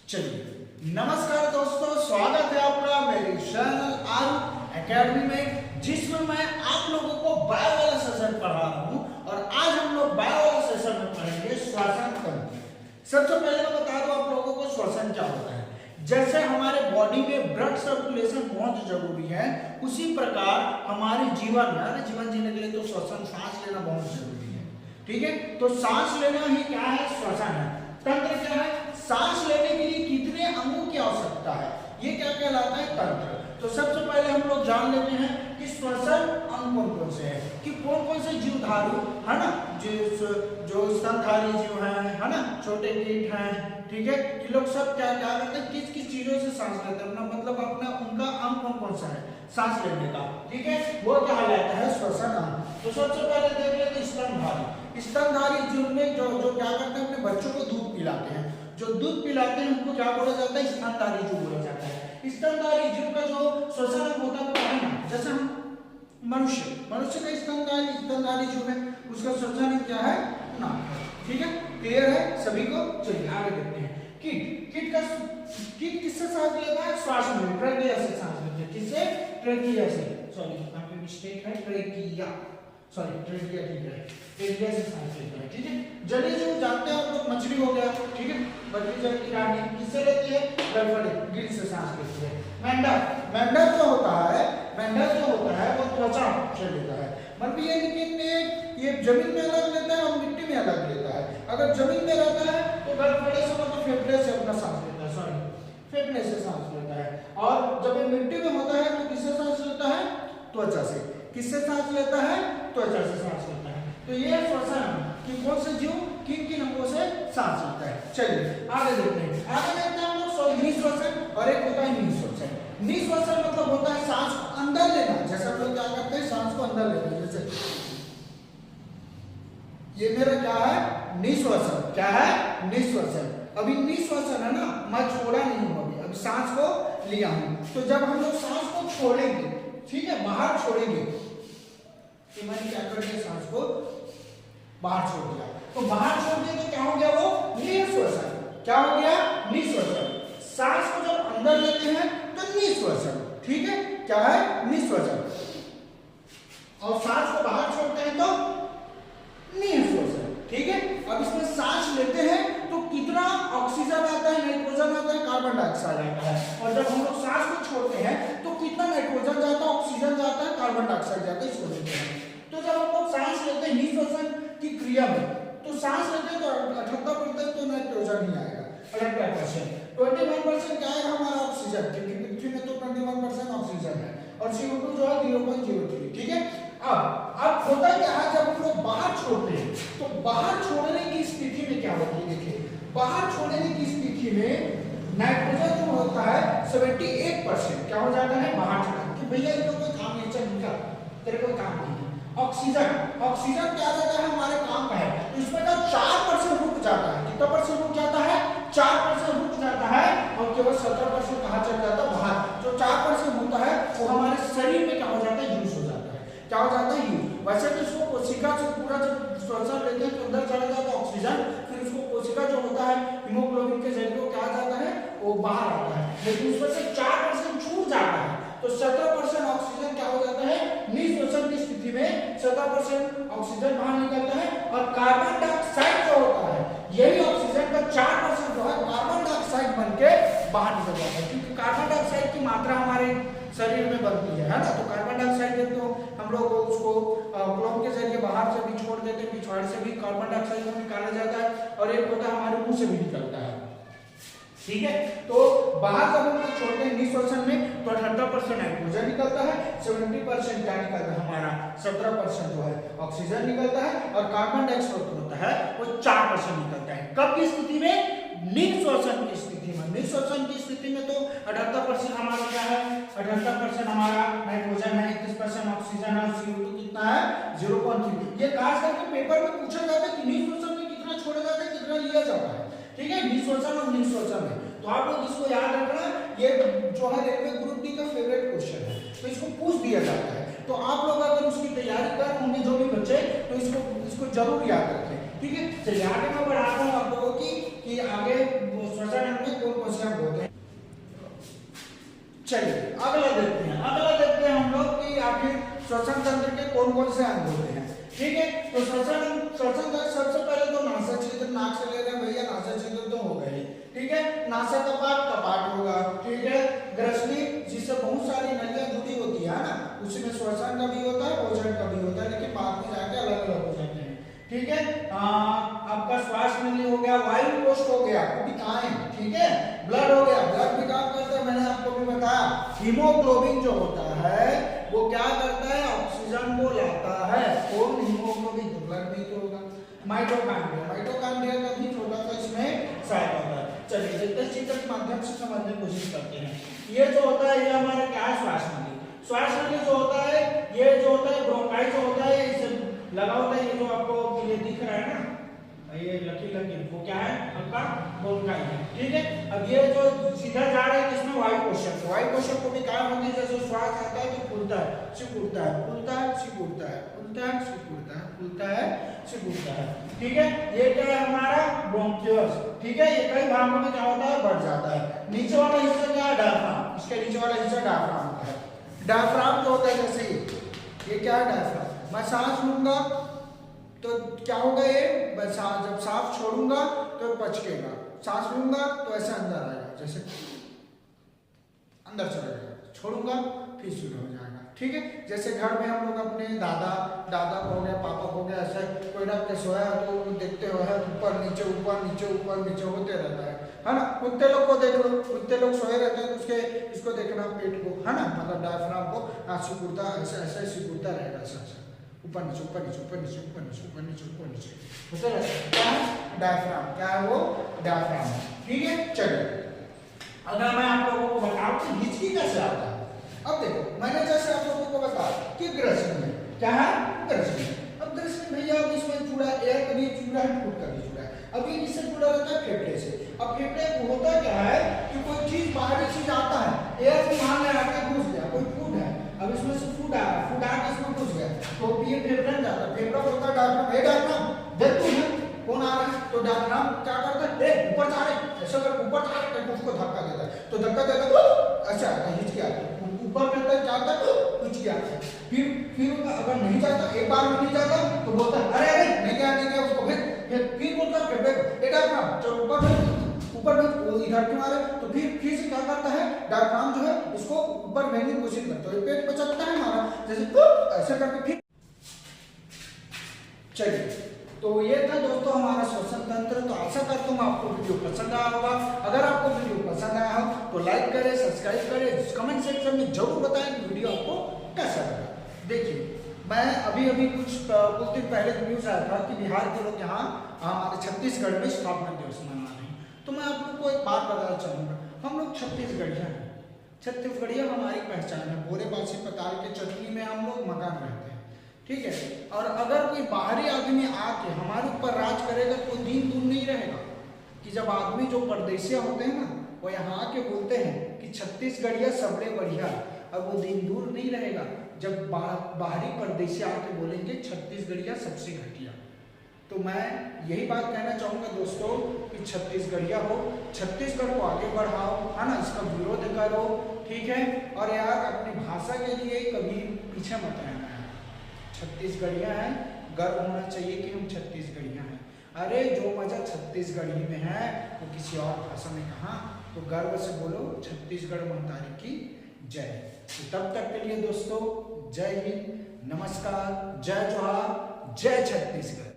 चलिए नमस्कार दोस्तों, स्वागत है आपका मेरे चैनल आर एकेडमी में, जिसमें मैं आप लोगों को बायो वाला सेशन पढ़ा रहा हूं। और आज हम लोग बायो वाला सेशन में पढ़ेंगे श्वसन तंत्र। सबसे पहले मैं बता दूं आप लोगों को श्वसन क्या होता है। जैसे हमारे बॉडी में ब्लड सर्कुलेशन बहुत जरूरी है, उसी प्रकार हमारे जीवन में जीवन जीने के लिए तो श्वसन सांस लेना बहुत जरूरी है। ठीक है, तो सांस लेना ही क्या है, श्वसन है। तंत्र क्या है, सांस लेने के लिए कितने अंगों की आवश्यकता है, ये क्या कहलाता है, तंत्र। तो सबसे पहले हम लोग जान लेते हैं कि श्वसन अंग कौन कौन से हैं, कि कौन कौन से जीवधारू है ना, जो स्तनधारी जीव है ना, छोटे कीट हैं। ठीक है, ये लोग सब क्या क्या करते हैं, किस किस चीजों से सांस लेते हैं, अपना मतलब अपना उनका अंग कौन कौन सा है सांस लेने का। ठीक है, वो क्या कहलाता है, श्वसन अंग। तो सबसे पहले देख लेते हैं स्तनधारी। स्तनधारी जीव में जो क्या करते हैं, अपने बच्चों को दूध पिलाते हैं। जो दूध पिलाते हैं उनको क्या बोला जाता है, स्तनधारी जीव बोला जाता है। स्तनधारी जीव का जो श्वसन अंग होता है ना, जैसे हम मनुष्य का स्तनधारी जीव है, उसका श्वसन अंग क्या है, ना। ठीक है, क्लियर है सभी को। चलिए आगे देखते हैं। कीट किससे सांस लेता है, श्वास में, ट्रेकिया से सांस लेता है। किससे, ट्रेकिया से। सॉरी यहाँ पे मिस्टेक है, ट्रेकिया ट्रेकिया ठीक है, ट्रेकिया से सांस लेता है। ठीक है, जलीय जीव जानते हैं आप लोग, मछली हो गया। ठीक है, मछली जल की रानी किससे लेती है, गलफड़े गिल से सांस लेती है। मेंढक जो होता है वो त्वचा से लेता है। मतलब ये लेकिन ये जमीन में अलग लेता है और मिट्टी में अलग लेता है। अगर जमीन में रहता है तो गलफड़े से मतलब फेफड़े से अपना सांस लेता है, फेफड़े से सांस लेता है। और जब ये मिट्टी में होता है तो किससे सांस लेता है, त्वचा से। किससे सांस लेता है, त्वचा से सांस लेता है। तो ये श्वसन कि कौन से जीव किन अंगों से सांस लेता है। चलिए आगे देखते हैं। हम लोग निःश्वसन और एक होता है निःश्वसन। निःश्वसन मतलब होता है सांस को अंदर लेना। जैसे हम लोग क्या करते हैं, सांस को अंदर लेते हैं, जैसे ये मेरा क्या है, निःश्वसन। क्या है, निःश्वसन। अभी निःश्वसन है ना, मैं छोड़ा नहीं हूं, अभी सांस को लिया हूं। तो जब हम लोग सांस को छोड़ेंगे, ठीक है, बाहर छोड़ेंगे, तो मैंने क्या कर दिया, सांस को बाहर छोड़ दिया। तो बाहर छोड़ दिया तो क्या हो गया, वो निःश्वसन। क्या हो गया, निःश्वसन। सांस को जब अंदर लेते हैं तो निःश्वसन। ठीक है, क्या है, निःश्वसन। और सांस को बाहर छोड़ते हैं तो निःश्वसन। ठीक है, अब इसमें सांस लेते हैं तो कितना ऑक्सीजन आता है, नाइट्रोजन आता है, कार्बन डाइऑक्साइड आता है। और जब हम लोग सांस को छोड़ते हैं तो कितना नाइट्रोजन जाता है, ऑक्सीजन जाता है, कार्बन डाइऑक्साइड जाता है, इसको लेते हैं। तो जब हम लोग सांस लेते हैं निःश्वसन की क्रिया में, तो सांस लेते हैं तो 78% तो नाइट्रोजन ही आएगा, 18%। 21% क्या आएगा हमारा, ऑक्सीजन, क्योंकि पृथ्वी में तो 21% ऑक्सीजन है। और CO2 जो है 0.03। ठीक है, अब होता क्या है, जब हम लोग बाहर छोड़ते हैं तो बाहर छोड़ने की स्थिति में क्या होती है, देखिए बाहर छोड़ने की स्थिति में नाइट्रोजन जो होता है 78% क्या हो जाता है, बाहर छोड़ा कि भैया ये कोई काम नहीं, चल निकल, तेरे कोई काम नहीं है। ऑक्सीजन क्या जाता है, हमारे काम का है, तो इसमें का 4% रुक जाता है। कितना परसेंट रुक जाता है, 4% रुक जाता है। और केवल 17% कहाँ चल जाता है, बाहर। जो 4% होता है वो हमारे शरीर में क्या हो जाता है, यूज हो जाता है। क्या हो जाता है, यूज। वैसे तो इसको कोशिका से पूरा जब श्वसन लेते हैं तो अंदर चला जाता है ऑक्सीजन, फिर उसको कोशिका जो होता है हीमोग्लोबिन के जरिए वो क्या जाता है, वो बाहर आता है। लेकिन उसमें से 4% छूट जाता है, तो 17% ऑक्सीजन क्या हो जाता है, निःश्वसन की स्थिति में 17% ऑक्सीजन बाहर निकलता है। और कार्बन डाइऑक्साइड जो होता है, यही ऑक्सीजन का 4% जो है कार्बन डाइऑक्साइड बनके बाहर निकल जाता है। क्योंकि कार्बन डाइऑक्साइड की मात्रा हमारे शरीर में बनती है ना, तो कार्बन डाइऑक्साइड तो हम लोग उसको ब्लोम के जरिए बाहर से भी छोड़ देते हैं, पिछवाड़ से भी कार्बन डाइऑक्साइड को निकाला जाता है। और एक होता है हमारे मुंह से भी निकलता है। ठीक है, तो बाहर जब हम लोग छोड़ते हैं निःश्वसन में तो 78% नाइट्रोजन निकलता है, 70% क्या निकलता है हमारा, 17% जो है ऑक्सीजन निकलता है। और कार्बन डाइऑक्साइड होता है वो 4% निकलता है। कब की स्थिति में, निःश्वसन की स्थिति में। निःश्वसन की स्थिति में तो 78% हमारा क्या है, 78% हमारा नाइट्रोजन है, 21% ऑक्सीजन है, CO2 कितना है, 0.3। ये खास करके पेपर में पूछा जाता है कि निःश्वसन में कितना छोड़ा जाता है, कितना लिया जाता है। ठीक है, निःश्वसन और निःश्वसन में तो आप लोग इसको याद रखना। ये जो है रेलवे ग्रुप डी का फेवरेट क्वेश्चन है, तो इसको पूछ दिया जाता है। तो आप लोग अगर उसकी तैयारी कर होंगे जो भी बच्चे, तो इसको जरूर याद रखें। ठीक है, चलिए आगे मैं बढ़ाता हूँ आप लोगों की कि आगे श्वसन अंग में कौन कौन से श्वसन तंत्र के कौन कौन से अंग होते हैं, ठीक है। तो श्वसन तंत्र सबसे पहले तो नासा छिद्र, नाक से ले रहे हैं भैया, नासा छिद्र तो हो गए, ठीक है। नासा कपाट होगा, ठीक है। ग्रसनी जिससे बहुत सारी नलियां जुड़ी होती है ना, उसमें श्वसन का भी होता है, भोजन का भी होता है, लेकिन बाद में जाके अलग अलग हो जाते हैं, ठीक है। आपका श्वास नली हो गया, वायु कोष्ठ हो गया, वो भी कहाँ है, ठीक है। ब्लड हो गया, ब्लड भी काम करता है, मैंने आपको भी बताया। हीमोग्लोबिन जो होता है वो क्या करता है, ऑक्सीजन को लाता है, कौन हीमोग्लोबिन, तो ब्लड भी तो होगा। माइटोकॉन्ड्रिया का भी छोटा सा इसमें साइड होता है। चलिए देखते हैं चित्र के माध्यम से समझने की कोशिश करते हैं। ये जो होता है ये हमारा क्या है, श्वास नली। श्वास नली जो होता है, ये जो होता है ब्रोंकाई जो होता है, इसे लगा होता है, ये जो आपको ये दिख रहा है ना, ये लकी वो क्या है आपका ब्रोंकाई है, ठीक है। अब ये जो सीधा जा रहा है इसमें वायु कोशक, वायु कोशक को भी काम होती है, जैसे श्वास आता है तो फूलता है, सिकुड़ता है, फूलता है, सिकुड़ता है, फूलता है, सिकुड़ता है, फूलता है, सिकुड़ता है, ठीक है। ये क्या है हमारा ब्रोंकियस, ठीक है। ये कई भागों में क्या होता है, बढ़ जाता है। नीचे वाला हिस्सा क्या है, डायफ्राम, इसके नीचे वाला हिस्सा डायफ्राम होता है। डायफ्राम जो होता है, जैसे ये क्या है डायफ्राम, मैं सांस लूंगा तो क्या होगा, ये जब सांस छोड़ूंगा तो पचकेगा, सांस लूंगा तो ऐसे अंदर आएगा, जैसे अंदर चला जाएगा, छोड़ूंगा फिर शुरू हो जाएगा, ठीक है। जैसे घर में हम लोग अपने दादा को हो गया, पापा को हो गया, ऐसे कोई ना के सोया तो देखते हो है ऊपर नीचे ऊपर नीचे ऊपर नीचे होते रहता है ना। कुत्ते लोग को देख लो, कुत्ते लोग सोए रहते हैं तो उसके इसको देखना पेट को, है ना, मतलब डायफ्राम को सिकुड़ता, ऐसे ऐसे सिकुड़ता रहेगा, ऐसा ऊपर नीचे ऊपर नीचे ऊपर नीचे ऊपर नीचे ऊपर नीचे ऊपर नीचे होता रहता है। क्या है डायफ्राम, क्या है वो डायफ्राम, ठीक है। चलिए अगर मैं आप लोगों को बताऊं कि हिचकी कैसे आता है, अब देखो मैंने जैसे आप लोगों को बताया कि ग्रसनी है, क्या है ग्रसनी। अब ग्रसनी भैया अब इसमें जुड़ा एयर कभी जुड़ा है, फूड कभी जुड़ा है। अब ये किससे जुड़ा रहता है, फेफड़े से। अब फेफड़े होता क्या है कि कोई चीज बाहरी चीज आता है, एयर से मान ले आके घुस गया, कोई फूड है, अब इसमें से फूड आ रहा है, फूड आके इसमें घुस गया तो ये फेफड़े में जाता है, फेफड़ा होता है डायफ्राम। हे डायफ्राम देख तू है कौन आ रहा है, तो डायफ्राम क्या करता है, ए ऊपर जा रहे, ऐसा कर ऊपर जा रहे तो उसको धक्का देता है, तो धक्का देता है अच्छा हिचकी आती है, ऊपर करता है जाता है हिचकी आती है, फिर अगर नहीं जाता, एक बार में नहीं जाता तो बोलता है अरे अरे नहीं गया उसको, फिर बोलता है फेफड़े ए डायफ्राम चलो ऊपर में वो इधर क्यों आ रहे, तो फिर से क्या करता है डायफ्राम जो है इसको ऊपर भेजने की कोशिश करता है, पेट बचता है हमारा, जैसे ऐसे करके फिर। चलिए तो ये था दोस्तों हमारा श्वसन तंत्र। तो आशा करता हूँ आपको वीडियो पसंद आया होगा। अगर आपको वीडियो पसंद आया हो तो लाइक करें, सब्सक्राइब करें, कमेंट सेक्शन में जरूर बताएं कि वीडियो आपको कैसा लगा। देखिए मैं अभी कुछ दिन पहले न्यूज आया था कि बिहार के लोग यहाँ हमारे छत्तीसगढ़ में स्थापना दिवस मना रहे हैं। तो मैं आप लोग को एक बात बताना चाहूँगा, हम लोग छत्तीसगढ़िया हैं, छत्तीसगढ़िया हमारी पहचान है। भोरे बासी पताल के चटनी में हम लोग मकान रहते हैं, ठीक है। और अगर कोई बाहरी आदमी आके हमारे ऊपर राज करेगा तो दिन दूर नहीं रहेगा कि जब आदमी जो परदेशिया होते हैं ना वो यहाँ आके बोलते हैं कि छत्तीसगढ़िया सबले बढ़िया, अब वो दिन दूर नहीं रहेगा जब बाहरी परदेशी आके बोलेंगे छत्तीसगढ़िया सबसे घटिया। तो मैं यही बात कहना चाहूँगा दोस्तों कि छत्तीसगढ़िया हो, छत्तीसगढ़ को आगे बढ़ाओ, है ना, इसका विरोध करो, ठीक है। और यार अपनी भाषा के लिए कभी पीछे मत रहना है। छत्तीसगढ़िया हैं, गर्व होना चाहिए कि हम छत्तीसगढ़िया हैं। अरे जो मजा छत्तीसगढ़ी में है वो किसी और भाषा में कहाँ, तो गर्व से बोलो छत्तीसगढ़ महतारी की जय। तो तब तक के लिए दोस्तों जय हिंद, नमस्कार, जय जोहार, जय छत्तीसगढ़।